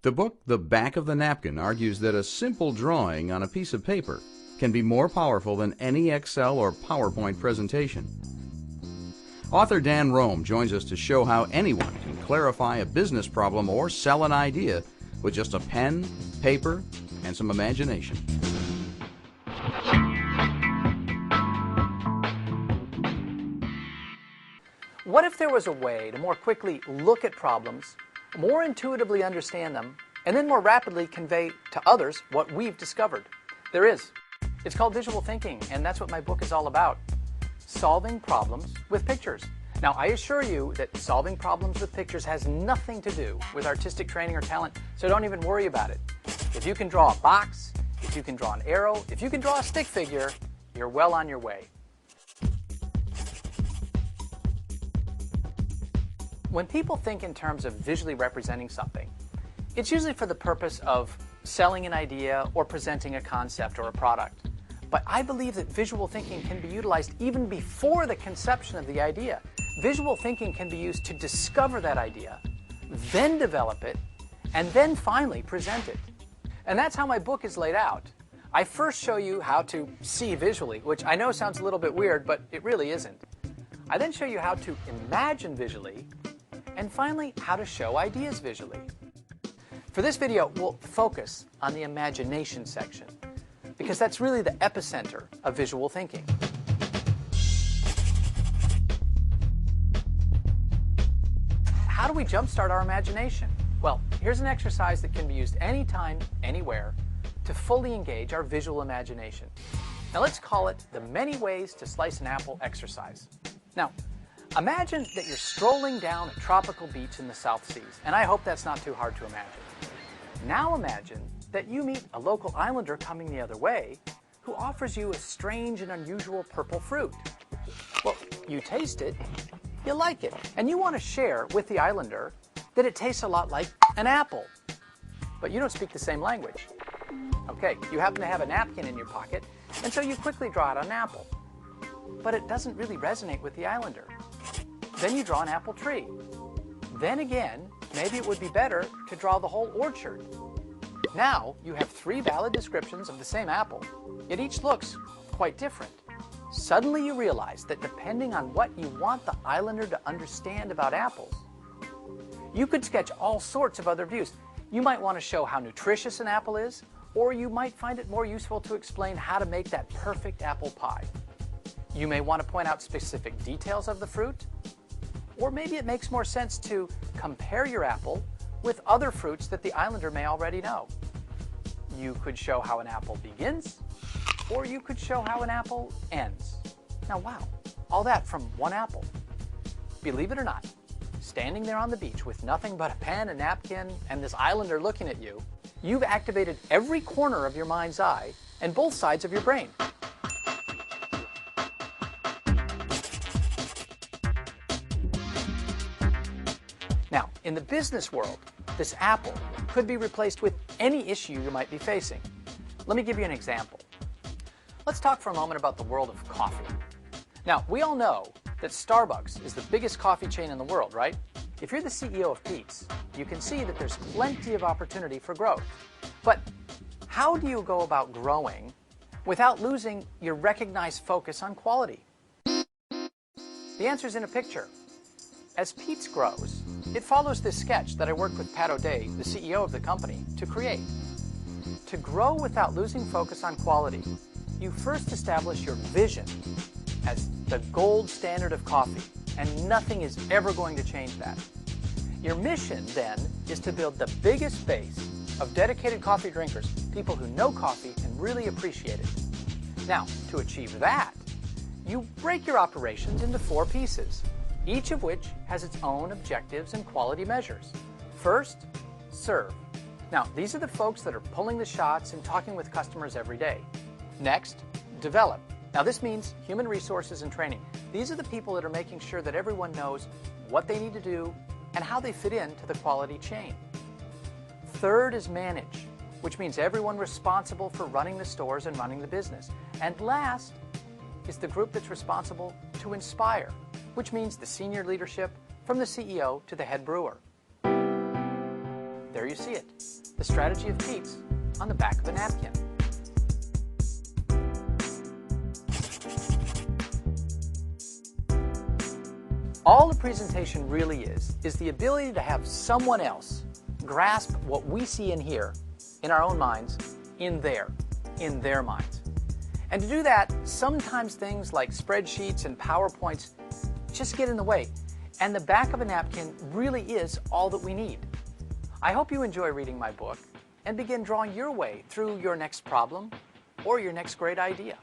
The book, The Back of the Napkin, argues that a simple drawing on a piece of paper can be more powerful than any Excel or PowerPoint presentation. Author Dan Rome joins us to show how anyone can clarify a business problem or sell an idea with just a pen, paper, and some imagination. What if there was a way to more quickly look at problems, more intuitively understand them, and then more rapidly convey to others what we've discovered? There is. It's called visual thinking, and that's what my book is all about. Solving problems with pictures. Now, I assure you that solving problems with pictures has nothing to do with artistic training or talent, so don't even worry about it. If you can draw a box, if you can draw an arrow, if you can draw a stick figure, you're well on your way. When people think in terms of visually representing something, it's usually for the purpose of selling an idea or presenting a concept or a product. But I believe that visual thinking can be utilized even before the conception of the idea. Visual thinking can be used to discover that idea, then develop it, and then finally present it. And that's how my book is laid out. I first show you how to see visually, which I know sounds a little bit weird, but it really isn't. I then show you how to imagine visually, and finally, how to show ideas visually. For this video, we'll focus on the imagination section, because that's really the epicenter of visual thinking. How do we jumpstart our imagination? Well, here's an exercise that can be used anytime, anywhere, to fully engage our visual imagination. Now let's call it the many ways to slice an apple exercise. Now, imagine that you're strolling down a tropical beach in the South Seas, and I hope that's not too hard to imagine. Now imagine that you meet a local islander coming the other way who offers you a strange and unusual purple fruit. Well, you taste it, you like it, and you want to share with the islander that it tastes a lot like an apple. But you don't speak the same language. Okay, you happen to have a napkin in your pocket, and so you quickly draw out an apple. But it doesn't really resonate with the islander. Then you draw an apple tree. Then again, maybe it would be better to draw the whole orchard. Now you have three valid descriptions of the same apple, yet each looks quite different. Suddenly you realize that depending on what you want the islander to understand about apples, you could sketch all sorts of other views. You might want to show how nutritious an apple is, or you might find it more useful to explain how to make that perfect apple pie. You may want to point out specific details of the fruit, or maybe it makes more sense to compare your apple with other fruits that the islander may already know. You could show how an apple begins, or you could show how an apple ends. Now wow, all that from one apple. Believe it or not, standing there on the beach with nothing but a pen, a napkin, and this islander looking at you, you've activated every corner of your mind's eye and both sides of your brain. Now, in the business world, this apple could be replaced with any issue you might be facing. Let me give you an example. Let's talk for a moment about the world of coffee. Now, we all know that Starbucks is the biggest coffee chain in the world, right? If you're the CEO of Peet's, you can see that there's plenty of opportunity for growth. But how do you go about growing without losing your recognized focus on quality? The answer's in a picture. As Peet's grows, it follows this sketch that I worked with Pat O'Day, the CEO of the company, to create. To grow without losing focus on quality, you first establish your vision as the gold standard of coffee, and nothing is ever going to change that. Your mission, then, is to build the biggest base of dedicated coffee drinkers, people who know coffee and really appreciate it. Now, to achieve that, you break your operations into 4 pieces, each of which has its own objectives and quality measures. First, serve. Now, these are the folks that are pulling the shots and talking with customers every day. Next, develop. Now, this means human resources and training. These are the people that are making sure that everyone knows what they need to do and how they fit into the quality chain. Third is manage, which means everyone responsible for running the stores and running the business. And last is the group that's responsible to inspire, which means the senior leadership from the CEO to the head brewer. there you see it, the strategy of peeps on the back of a napkin. All the presentation really is the ability to have someone else grasp what we see and hear in our own minds in their minds. And to do that, sometimes things like spreadsheets and PowerPoints just get in the way. And the back of a napkin really is all that we need. I hope you enjoy reading my book and begin drawing your way through your next problem or your next great idea.